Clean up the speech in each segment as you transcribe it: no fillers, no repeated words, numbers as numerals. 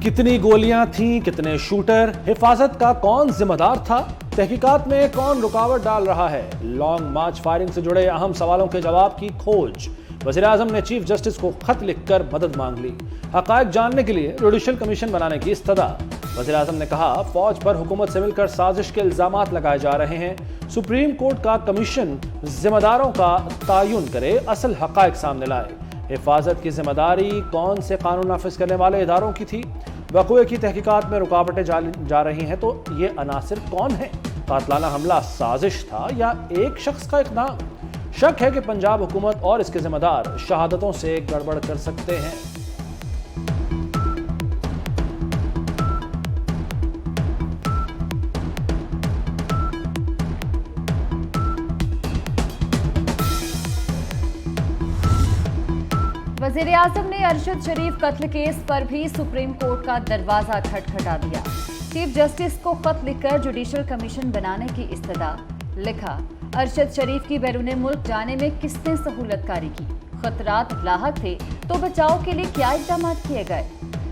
कितनी गोलियां थीं, कितने शूटर, हिफाजत का कौन जिम्मेदार था, तहकीकात में कौन रुकावट डाल रहा है, लॉन्ग मार्च फायरिंग से जुड़े अहम सवालों के जवाब की खोज। वज़ीर-ए-आज़म ने चीफ जस्टिस को खत लिखकर मदद मांग ली। हक़ाइक़ जानने के लिए जुडिशल कमीशन बनाने की इस्तदा। वज़ीर-ए-आज़म ने कहा, फौज पर हुकूमत से मिलकर साजिश के इल्ज़ामात लगाए जा रहे हैं। सुप्रीम कोर्ट का कमीशन जिम्मेदारों का तयन करे, असल हक़ाइक़ सामने लाए। हिफाजत की जिम्मेदारी कौन से कानून नाफिज करने वाले इदारों की थी? वक़ूए की तहकीकात में रुकावटें जा रही हैं तो ये अनासिर कौन है? कातलाना हमला साजिश था या एक शख्स का इक़दाम? शक है कि पंजाब हुकूमत और इसके जिम्मेदार शहादतों से गड़बड़ कर सकते हैं। वज़ीर-ए-आज़म ने अरशद शरीफ कत्ल केस पर भी सुप्रीम कोर्ट का दरवाजा खटखटा दिया। चीफ जस्टिस को खत लिखकर जुडिशल कमीशन बनाने की इस्तदा। लिखा, अरशद शरीफ की बैरून मुल्क जाने में किसने सहूलतकारी की? खतरात लाहक थे तो बचाव के लिए क्या इक़दाम किए गए?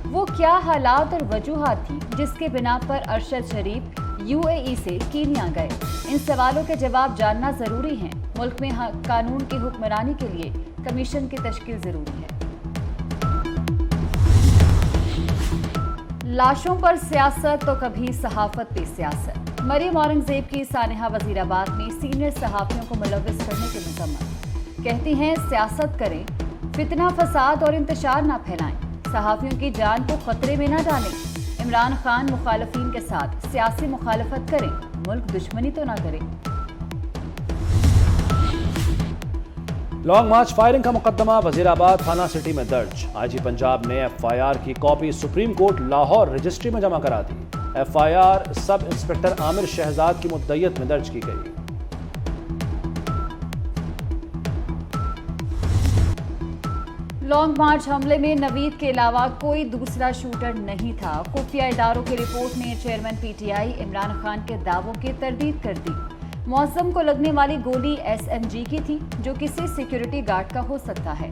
वो क्या हालात और वजूहात थी जिसके बिना पर अरशद शरीफ UAE से कीनिया गए? इन सवालों के जवाब जानना जरूरी है। मुल्क में कानून की हुक्मरानी के लिए कमीशन की तश्कील जरूरी है। लाशों पर सियासत तो कभी सहाफत पे सियासत। मरियम औरंगजेब की सानिहा वजीराबाद में सीनियर सहाफियों को मुलव्विस करने की मजम्मत। कहती हैं, सियासत करें, फितना फसाद और इंतशार ना फैलाएं, सहाफियों की जान को खतरे में ना डालें। इमरान खान मुखालफीन के साथ सियासी मुखालफत करें, मुल्क दुश्मनी तो ना करें। लॉन्ग मार्च फायरिंग का मुकदमा वजीराबाद थाना सिटी में दर्ज। IG पंजाब ने FIR की copy supreme court Lahore registry में जमा करा दी। FIR sub inspector Aamir Shahzad की मुद्दयत में दर्ज की गई। लॉन्ग मार्च हमले में नवीद के अलावा कोई दूसरा शूटर नहीं था। खुफिया इदारों की रिपोर्ट ने चेयरमैन PTI इमरान खान के दावों की तरदीद कर दी। मौसम को लगने वाली गोली SMG की थी, जो किसी सिक्योरिटी गार्ड का हो सकता है।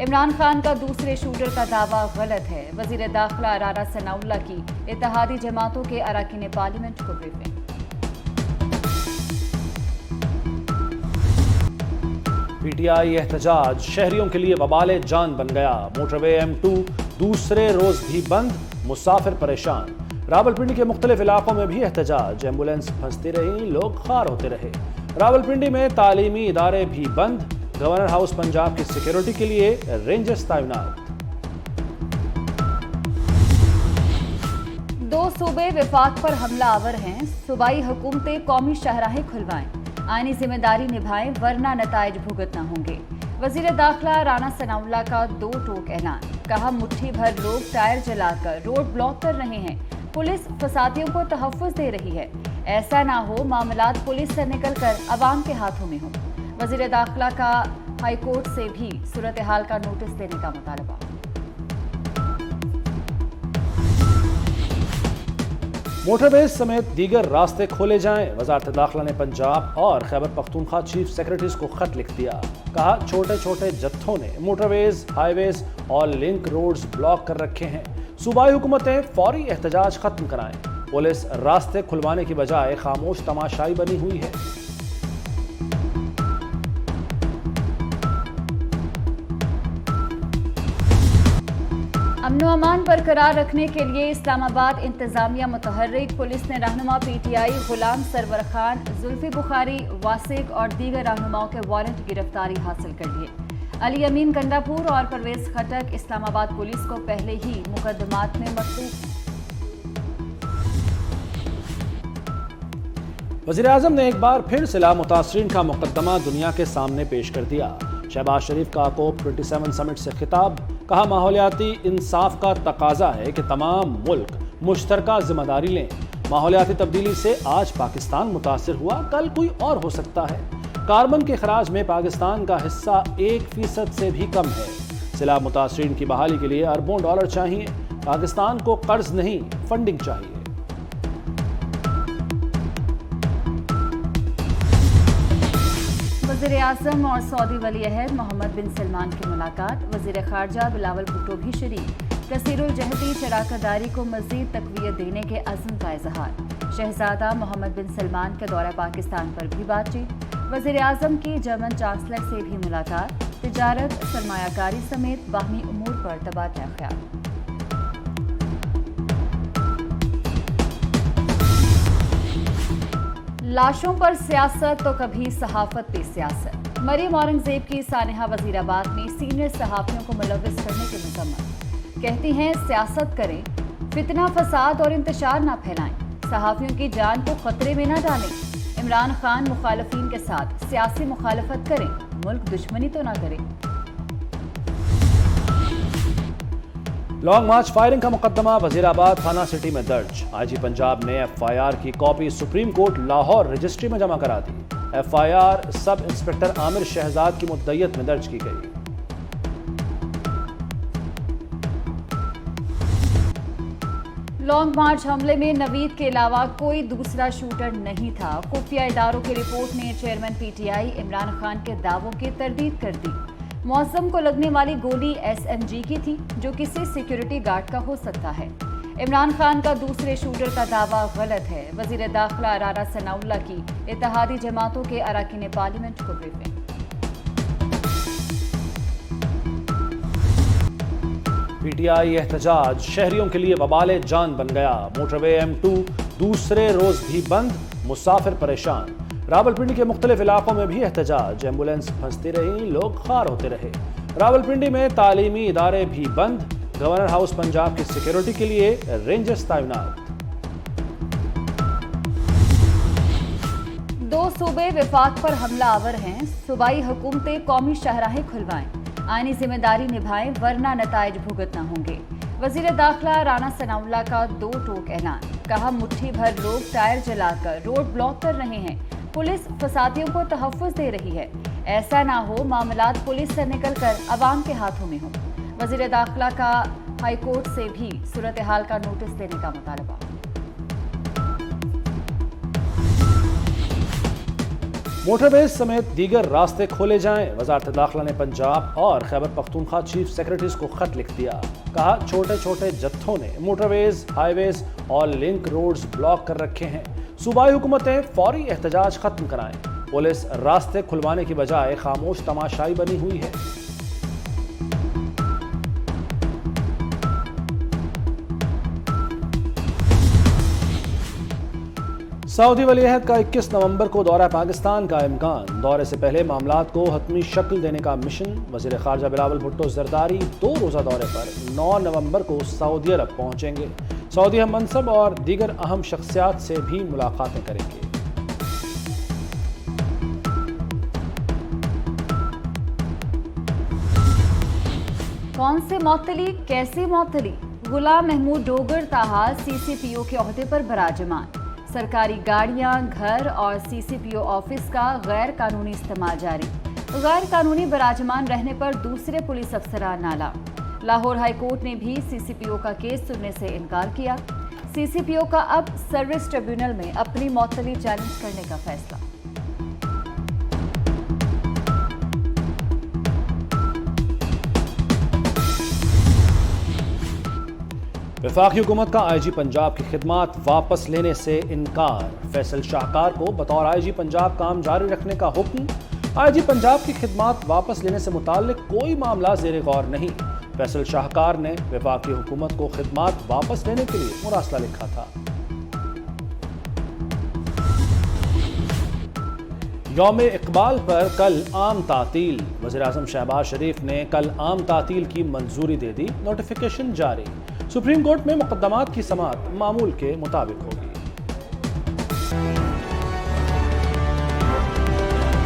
इमरान खान का दूसरे शूटर का दावा गलत है। वजीर दाखिला राना सनाउल्लाह की इत्तेहादी जमातों के अरकान पार्लियामेंट को ब्रीफिंग। PTI एहतजाज शहरियों के लिए वबाले जान बन गया। मोटरवे M2 दूसरे रोज भी बंद, मुसाफिर परेशान। रावलपिंडी के मुख्तलिफ इलाकों में भी एहतजाज, एम्बुलेंस फंसती रही, लोग खार होते रहे। रावलपिंडी में तालीमी इदारे भी बंद। गवर्नर हाउस पंजाब की सिक्योरिटी के लिए रेंजर्स तैनात। 2 सूबे विफाक पर हमला आवर हैं। सूबाई हुकूमतें कौमी शाहराहें खुलवाएं, आईनी जिम्मेदारी निभाएं, वरना नताइज भुगतना होंगे। वजीर दाखिला राना सनाउल्लाह का 2 टोक ऐलान। कहा, मुट्ठी भर लोग टायर जलाकर रोड ब्लॉक कर रहे हैं, पुलिस फसादियों को तहफ़्फ़ुज़ दे रही है। ऐसा ना हो मामलात पुलिस से निकलकर अवाम के हाथों में हो। वज़ीर दाखिला का हाई कोर्ट से भी सूरत हाल का नोटिस देने का मुतालबा। मोटरवेज समेत दीगर रास्ते खोले जाएं। वज़ारत दाखिला ने पंजाब और खैबर पख्तूनख्वा चीफ सेक्रेटरीज को खत लिख दिया। कहा, छोटे छोटे जत्थों ने मोटरवेज, हाईवेज और लिंक रोड्स ब्लॉक कर रखे हैं। सूबाई हुकूमतें फौरी एहतजाज खत्म कराएं। पुलिस रास्ते खुलवाने की बजाय खामोश तमाशाई बनी हुई है। अमनो अमान बरकरार रखने के लिए इस्लामाबाद इंतजामिया मुतहर्रिक। पुलिस ने रहनुमा PTI गुलाम सरवर खान, जुल्फी बुखारी, वासिक और दीगर रहनुमाओं के वारंट गिरफ्तारी हासिल कर लिए। अली अमीन गंडापुर और परवेज खटक इस्लामाबाद पुलिस को पहले ही मुकदमात में मतलूब। वज़ीर-ए-आज़म ने एक बार फिर सिला मुतासरीन का मुकदमा दुनिया के सामने पेश कर दिया। शहबाज शरीफ का COP 27 समिट से खिताब। कहा, माहौलियाती इंसाफ का तकाजा है कि तमाम मुल्क मुश्तरका जिम्मेदारी लें। माहौलियाती तब्दीली से आज पाकिस्तान मुतासिर हुआ, कल कोई और हो सकता है। कार्बन के खराज में पाकिस्तान का हिस्सा 1% से भी कम है। सिला मुतासरीन की बहाली के लिए अरबों डॉलर चाहिए। पाकिस्तान को कर्ज नहीं, फंडिंग चाहिए। वज़ीर-ए-आज़म और सऊदी वली अहद मोहम्मद बिन सलमान की मुलाकात। वज़ीर ख़ारजा बिलावल भुट्टो भी शरीक। कसीरुल जहदी शराकतदारी को मज़ीद तक़वियत देने के अज़्म का इजहार। शहजादा मोहम्मद बिन सलमान के दौरा पाकिस्तान पर भी बातचीत। वज़ीर आज़म की जर्मन चांसलर से भी मुलाकात। तिजारत, सरमायाकारी समेत बाहमी उमूर पर तबादला ख्याल। लाशों पर सियासत तो कभी सहाफत पे सियासत। मरियम औरंगजेब की सानिहा वजीराबाद में सीनियर सहाफ़ियों को मुलव्विस करने की मजम्मत। कहती हैं सियासत करें, फितना, फसाद और इंतशार ना फैलाएं, सहाफ़ियों की जान को खतरे में ना डालें। इमरान खान मुखालफीन के साथ सियासी मुखालफत करें, मुल्क दुश्मनी तो ना करें। लॉन्ग मार्च फायरिंग का मुकदमा वजीराबाद थाना सिटी में दर्ज। आईजी पंजाब ने एफआईआर की copy supreme court Lahore registry में जमा करा दी। FIR sub inspector Aamir Shahzad की मुद्दइयत में दर्ज की गई। लॉन्ग मार्च हमले में नवीद के अलावा कोई दूसरा शूटर नहीं था। खुफिया इदारों की रिपोर्ट ने चेयरमैन पीटीआई इमरान खान के दावों की तरदीद कर दी। मौसम को लगने वाली गोली एसएमजी की थी, जो किसी सिक्योरिटी गार्ड का हो सकता है। इमरान खान का दूसरे शूटर का दावा गलत है। वजीर दाखिला राना सनाउल्लाह की इत्तेहादी जमातों के अरकान पार्लियामेंट को ब्रीफिंग। पीटीआई एहतजाज शहरियों के लिए वबाले जान बन गया। मोटरवे M2 दूसरे रोज भी बंद, मुसाफिर परेशान। रावलपिंडी के मुख्तलिफ इलाकों में भी एहतजाज, एम्बुलेंस फंसती रही, लोग खार होते रहे। रावलपिंडी में तालीमी इदारे भी बंद। गवर्नर हाउस पंजाब की सिक्योरिटी के लिए रेंजर्स तैनात। 2 सूबे विफाक पर हमला आवर हैं। सूबाई हुकूमतें कौमी शाहराहें खुलवाएं, आईनी जिम्मेदारी निभाएं, वरना नताइज भुगतना होंगे। वजीर दाखिला राना सनाउल्लाह का 2 टोक ऐलान। कहा, मुट्ठी भर लोग टायर जलाकर रोड ब्लॉक कर रहे हैं। पुलिस फसादियों को तहफ़्फ़ुज़ दे रही है। ऐसा ना हो मामलात पुलिस से निकलकर अवाम के हाथों में हो। वजीर दाखिला का हाईकोर्ट से भी सूरत हाल का नोटिस देने का मुतालबा। मोटरवेज समेत दीगर रास्ते खोले जाएं। वजारत दाखिला ने पंजाब और खैबर पख्तूनख्वा चीफ सेक्रेटरीज को खत लिख दिया। कहा, छोटे छोटे जत्थों ने मोटरवेज, हाईवेज और लिंक रोड्स ब्लॉक कर रखे हैं। सूबाई हुकूमतें फौरी एहतजाज खत्म कराएं। पुलिस रास्ते खुलवाने की बजाय खामोश तमाशाई बनी हुई है। सऊदी वलीअहद का 21 नवंबर को दौरा पाकिस्तान का इम्कान। दौरे से पहले मामलात को हतमी शक्ल देने का मिशन। वजीर खारजा बिलावल भुट्टो जरदारी 2 रोज़ा दौरे पर 9 नवंबर को सऊदी अरब पहुंचेंगे। सऊदी हम मनसब और दीगर अहम शख्सियात से भी मुलाकातें करेंगे। कौन से मौतली, कैसी मौतली? गुलाम महमूद डोगर ताहा सीसीपीओ के ओहदे पर बराजमान। सरकारी गाड़ियां, घर और सीसीपीओ ऑफिस का गैर कानूनी इस्तेमाल जारी। गैर कानूनी बराजमान रहने पर दूसरे पुलिस अफसरान नाला। लाहौर हाई कोर्ट ने भी सीसीपीओ का केस सुनने से इनकार किया। सीसीपीओ का अब सर्विस ट्रिब्यूनल में अपनी मौतली चैलेंज करने का फैसला। वफाकी हुकूमत का आईजी पंजाब की खिदमात वापस लेने से इनकार। फैसल शाहकार को बतौर आईजी पंजाब काम जारी रखने का हुक्म। आईजी पंजाब की खिदमात वापस लेने से मुताल्लिक कोई मामला ज़ेरे गौर नहीं। फैसल शाहकार ने वफाकी हुकूमत को खिदमात वापस लेने के लिए मुरासला लिखा था। यौम इकबाल पर कल आम तातील। वज़ीर आज़म शहबाज शरीफ ने कल आम तातील की मंजूरी दे दी। नोटिफिकेशन जारी। सुप्रीम कोर्ट में मुकदमात की समाअत मामूल के मुताबिक होगी।